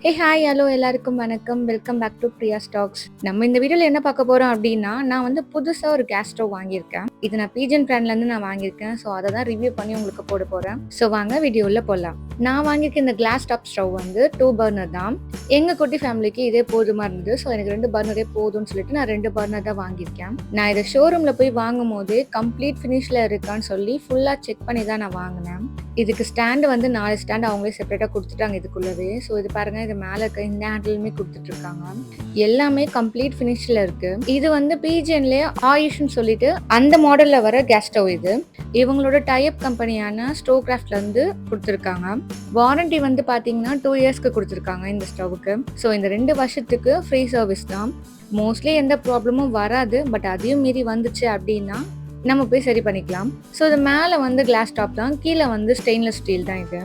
Hey hi hello எல்லாருக்கும் வணக்கம். Welcome back to Priya stocks. நம்ம இந்த வீடியோவில் என்ன பார்க்க போகிறோம் அப்படின்னா, நான் வந்து புதுசாக ஒரு கேஸ் ஸ்டவ் வாங்கியிருக்கேன். இது நான் பீஜன் பிராண்ட்லேருந்து நான் வாங்கியிருக்கேன். ஸோ அதை தான் ரிவ்யூ பண்ணி உங்களுக்கு போட போகிறேன். ஸோ வாங்க வீடியோவில் போகலாம். நான் வாங்கியிருக்க இந்த கிளாஸ் டாப் ஸ்டவ் வந்து 2 பர்னர் தான். எங்கள் குட்டி ஃபேமிலிக்கு இதே போதுமா இருந்தது. ஸோ எனக்கு 2 பர்னரே போதும்னு சொல்லிட்டு நான் 2 பர்னர் தான் வாங்கியிருக்கேன். நான் இதை ஷோரூமில் போய் வாங்கும் போதே கம்ப்ளீட் ஃபினிஷில் இருக்கான்னு சொல்லி ஃபுல்லாக செக் பண்ணி தான் நான் வாங்கினேன். இதுக்கு ஸ்டாண்டு வந்து 4 ஸ்டாண்ட் அவங்களே செப்பரேட்டாக கொடுத்துட்டாங்க இதுக்குள்ளவே. ஸோ இது பாருங்கள், இது மேலே இருக்க இந்த ஹேண்டிலுமே கொடுத்துட்ருக்காங்க. எல்லாமே கம்ப்ளீட் ஃபினிஷில் இருக்குது. இது வந்து பீஜன்லேயே ஆயுஷ்னு சொல்லிட்டு அந்த மாடலில் வர கேஸ் ஸ்டவ் இது. இவங்களோட டைப் கம்பெனியான ஸ்டோவ் கிராஃப்ட்லேருந்து கொடுத்துருக்காங்க. வாரண்டி வந்து பார்த்தீங்கன்னா 2 இயர்ஸ்க்கு கொடுத்துருக்காங்க இந்த ஸ்டவ்வுக்கு. ஸோ இந்த 2 வருஷத்துக்கு ஃப்ரீ சர்வீஸ் தான். மோஸ்ட்லி எந்த ப்ராப்ளமும் வராது. பட் அதையும் மீறி வந்துச்சு அப்படின்னா நம்ம போய் சரி பண்ணிக்கலாம். ஸோ இது மேலே வந்து கிளாஸ் டாப் தான், கீழே வந்து ஸ்டெயின்லெஸ் ஸ்டீல் தான் இது.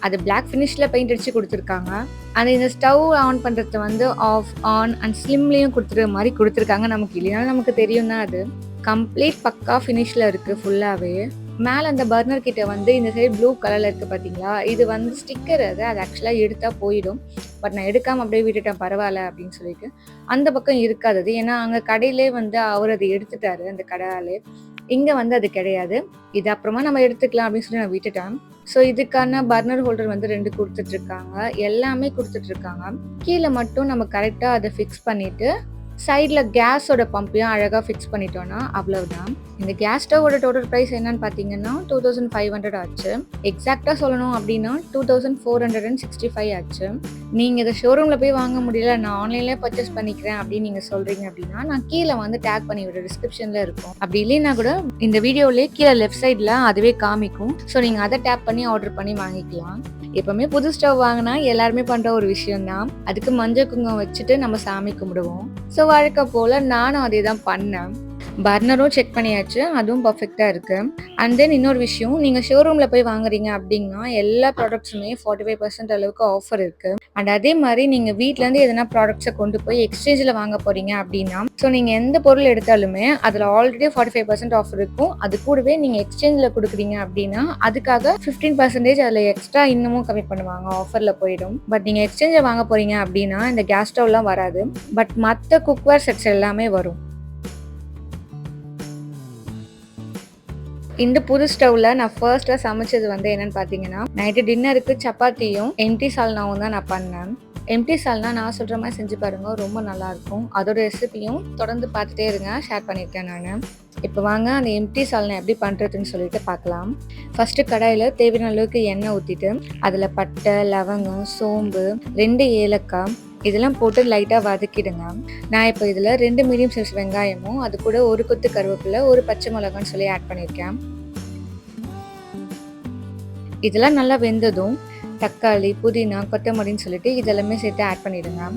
அது பிளாக் ஃபினிஷில் பெயிண்ட் அடித்து கொடுத்துருக்காங்க. அது இந்த ஸ்டவ் ஆன் பண்ணுறது வந்து ஆஃப் ஆன் அண்ட் ஸ்லிம்லேயும் கொடுத்துருக்க மாதிரி கொடுத்துருக்காங்க. நமக்கு இல்லைனாலும் நமக்கு தெரியும் தான். அது கம்ப்ளீட் பக்கா ஃபினிஷில் இருக்குது ஃபுல்லாகவே. மேலே அந்த பர்னர் கிட்ட வந்து இந்த சைடு ப்ளூ கலரில் இருக்குது பார்த்தீங்களா, இது வந்து ஸ்டிக்கர். அது ஆக்சுவலாக எடுத்தால் போயிடும். பட் நான் எடுக்காமல் அப்படியே விட்டுட்டேன், பரவாயில்ல அப்படின்னு சொல்லிட்டு. அந்த பக்கம் இருக்காது அது, ஏன்னா அங்கே கடையிலே வந்து அவர் அதை எடுத்துட்டாரு அந்த கடையாலே. இங்கே வந்து அது கிடையாது. இது அப்புறமா நம்ம எடுத்துக்கலாம் அப்படின்னு சொல்லி நான் விட்டுட்டேன். ஸோ இதுக்கான பர்னர் ஹோல்டர் வந்து 2 கொடுத்துட்ருக்காங்க. எல்லாமே கொடுத்துட்ருக்காங்க. கீழே மட்டும் நம்ம கரெக்டாக அதை ஃபிக்ஸ் பண்ணிவிட்டு சைடில் கேஸோட பம்பையும் அழகாக ஃபிக்ஸ் பண்ணிட்டோன்னா அவ்வளவுதான். இந்த கேஸ் ஸ்டவோட டோட்டல் ப்ரைஸ் என்னன்னு பார்த்தீங்கன்னா 2500 ஆச்சு. எக்ஸாக்டாக சொல்லணும் அப்படின்னா 2465 ஆச்சு. நீங்கள் இதை ஷோரூமில் போய் வாங்க முடியல, நான் ஆன்லைன்லேயே பர்ச்சேஸ் பண்ணிக்கிறேன் அப்படின்னு நீங்கள் சொல்கிறீங்க அப்படின்னா நான் கீழே வந்து டேக் பண்ணி விட டிஸ்கிரிப்ஷனில் இருக்கும். அப்படி இல்லைன்னா கூட இந்த வீடியோவிலே கீழே லெஃப்ட் சைடில் அதுவே காமிக்கும். ஸோ நீங்கள் அதை டேப் பண்ணி ஆர்டர் பண்ணி வாங்கிக்கலாம். எப்பவுமே புது ஸ்டவ் வாங்கினா எல்லாருமே பண்ணுற ஒரு விஷயம் தான். அதுக்கு மஞ்சள் குங்குமம் வச்சுட்டு நம்ம சாமி கும்பிடுவோம். ஸோ வழக்கம் போல் நானும் அதே தான் பண்ணேன். பர்னரும் செக் பண்ணியாச்சு, அதுவும் பர்ஃபெக்டாக இருக்குது. அண்ட் தென் இன்னொரு விஷயம், நீங்கள் ஷோரூமில் போய் வாங்குறீங்க அப்படின்னா எல்லா ப்ராடக்ட்ஸுமே 45% அளவுக்கு ஆஃபர் இருக்குது. அண்ட் அதே மாதிரி நீங்கள் வீட்டிலேருந்து எதனா ப்ராடக்ட்ஸை கொண்டு போய் எக்ஸ்சேஞ்சில் வாங்க போகிறீங்க அப்படின்னா, ஸோ நீங்கள் எந்த பொருள் எடுத்தாலுமே அதில் ஆல்ரெடி 45% ஆஃபர் இருக்கும். அது கூடவே நீங்கள் எக்ஸ்சேஞ்சில் கொடுக்குறீங்க அப்படின்னா அதுக்காக 15% அதில் எக்ஸ்ட்ரா இன்னமும் கம்மி பண்ணுவாங்க, ஆஃபரில் போயிடும். பட் நீங்கள் எக்ஸ்சேஞ்சில் வாங்க போகிறீங்க அப்படின்னா இந்த கேஸ் ஸ்டவ்லாம் வராது. பட் மற்ற குக்வேர் செட்ஸ் எல்லாமே வரும். இந்த புது ஸ்டவ்ல நான் ஃபர்ஸ்ட்டாக சமைச்சது வந்து என்னன்னு பார்த்தீங்கன்னா, நைட்டு டின்னருக்கு சப்பாத்தியும் எம்டி சால்னாவும் தான் நான் பண்ணேன். எம்டி சால்னா நான் சொல்கிற மாதிரி செஞ்சு பாருங்கள், ரொம்ப நல்லாயிருக்கும். அதோட ரெசிபியும் தொடர்ந்து பார்த்துட்டே இருங்க, ஷேர் பண்ணியிருக்கேன் நான். இப்போ வாங்க அந்த எம்டி சால்னா எப்படி பண்ணுறதுன்னு சொல்லிட்டு பார்க்கலாம். ஃபஸ்ட்டு கடாயில் தேவையான அளவுக்கு எண்ணெய் ஊற்றிட்டு அதில் பட்டை, லவங்கம், சோம்பு, 2 ஏலக்காய் இதெல்லாம் போட்டு லைட்டாக வதக்கிடுங்க. நான் இப்போ இதில் 2 மீடியம் சைஸ் வெங்காயமும் அது கூட 1 கொத்து கருவேப்பிலை, 1 பச்சை மிளகான்னு சொல்லி ஆட் பண்ணியிருக்கேன். இதெல்லாம் நல்லா வெந்ததும் தக்காளி, புதினா, கொத்தமல்லின்னு சொல்லிட்டு இதெல்லாமே சேர்த்து ஆட் பண்ணிடுங்க.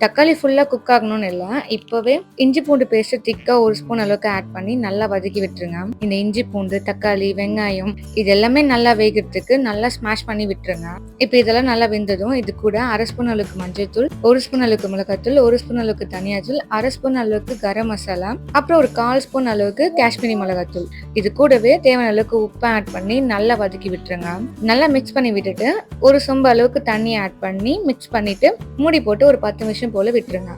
தக்காளி ஃபுல்லாக குக் ஆகணும்னு இல்லை, இப்போவே இஞ்சி பூண்டு பேஸ்ட்டு திக்காக 1 ஸ்பூன் அளவுக்கு ஆட் பண்ணி நல்லா வதக்கி விட்டுருங்க. இந்த இஞ்சி பூண்டு, தக்காளி, வெங்காயம் இது எல்லாமே நல்லா வேகிறதுக்கு நல்லா ஸ்மாஷ் பண்ணி விட்டுருங்க. இப்போ இதெல்லாம் நல்லா வெந்ததும் இது கூட 1/2 ஸ்பூன் அளவுக்கு மஞ்சள் தூள், 1 ஸ்பூன் அளவுக்கு மிளகாத்தூள், 1 ஸ்பூன் அளவுக்கு தனியாத்தூள், 1/2 ஸ்பூன் அளவுக்கு கரம் மசாலா, அப்புறம் ஒரு 1/4 ஸ்பூன் அளவுக்கு காஷ்மீரி மிளகாத்தூள், இது கூடவே தேவையான அளவுக்கு உப்பு ஆட் பண்ணி நல்லா வதக்கி விட்டுருங்க. நல்லா மிக்ஸ் பண்ணி விட்டுட்டு 1 சொம்பு அளவுக்கு தண்ணி ஆட் பண்ணி மிக்ஸ் பண்ணிட்டு மூடி போட்டு ஒரு 10 நிமிஷம் போல விட்டுருங்க.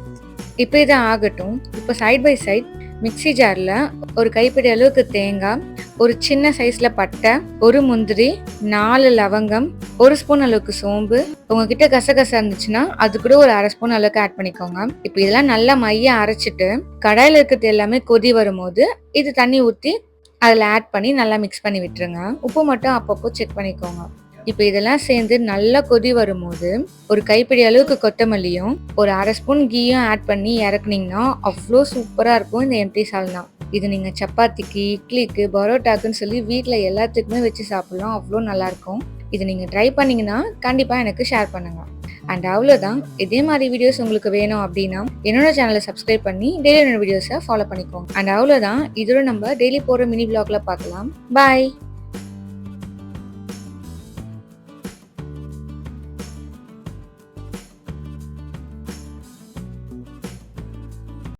இப்போ இது ஆகட்டும். இப்போ சைட் பை சைட் மிக்ஸி ஜாரில் ஒரு கைப்பிடி அளவுக்கு தேங்காய், ஒரு சின்ன சைஸில் பட்டை, 1 முந்திரி, 4 லவங்கம், 1 ஸ்பூன் அளவுக்கு சோம்பு, உங்ககிட்ட கசகசா இருந்துச்சுன்னா அது கூட ஒரு 1/2 ஸ்பூன் அளவுக்கு ஆட் பண்ணிக்கோங்க. இப்போ இதெல்லாம் நல்லா மைய அரைச்சிட்டு கடாயில் இருக்கிறது எல்லாமே கொதி வரும்போது இது தண்ணி ஊற்றி அதில் ஆட் பண்ணி நல்லா மிக்ஸ் பண்ணி விட்டுருங்க. உப்பு மட்டும் அப்பப்போ செக் பண்ணிக்கோங்க. இப்போ இதெல்லாம் சேர்ந்து நல்லா கொதி வரும்போது ஒரு கைப்பிடி அளவுக்கு கொத்தமல்லியும் ஒரு 1/2 ஸ்பூன் கீயும் ஆட் பண்ணி இறக்குனீங்கன்னா அவ்வளோ சூப்பராக இருக்கும் இந்த எம்டி சால்னா. இது நீங்கள் சப்பாத்திக்கு, இட்லிக்கு, பரோட்டாக்குன்னு சொல்லி வீட்டில் எல்லாத்துக்குமே வச்சு சாப்பிட்லாம், அவ்வளோ நல்லாயிருக்கும். இது நீங்கள் ட்ரை பண்ணிங்கன்னா கண்டிப்பாக எனக்கு ஷேர் பண்ணுங்கள். அண்ட் அவ்வளோதான். இதே மாதிரி வீடியோஸ் உங்களுக்கு வேணும் அப்படின்னா என்னோட சேனலை சப்ஸ்கிரைப் பண்ணி டெய்லி என்னோட வீடியோஸை ஃபாலோ பண்ணிக்கோங்க. அண்ட் அவ்வளோதான். இதோட நம்ம டெய்லி போகிற மினி வ்ளாக்ல பார்க்கலாம். பாய்.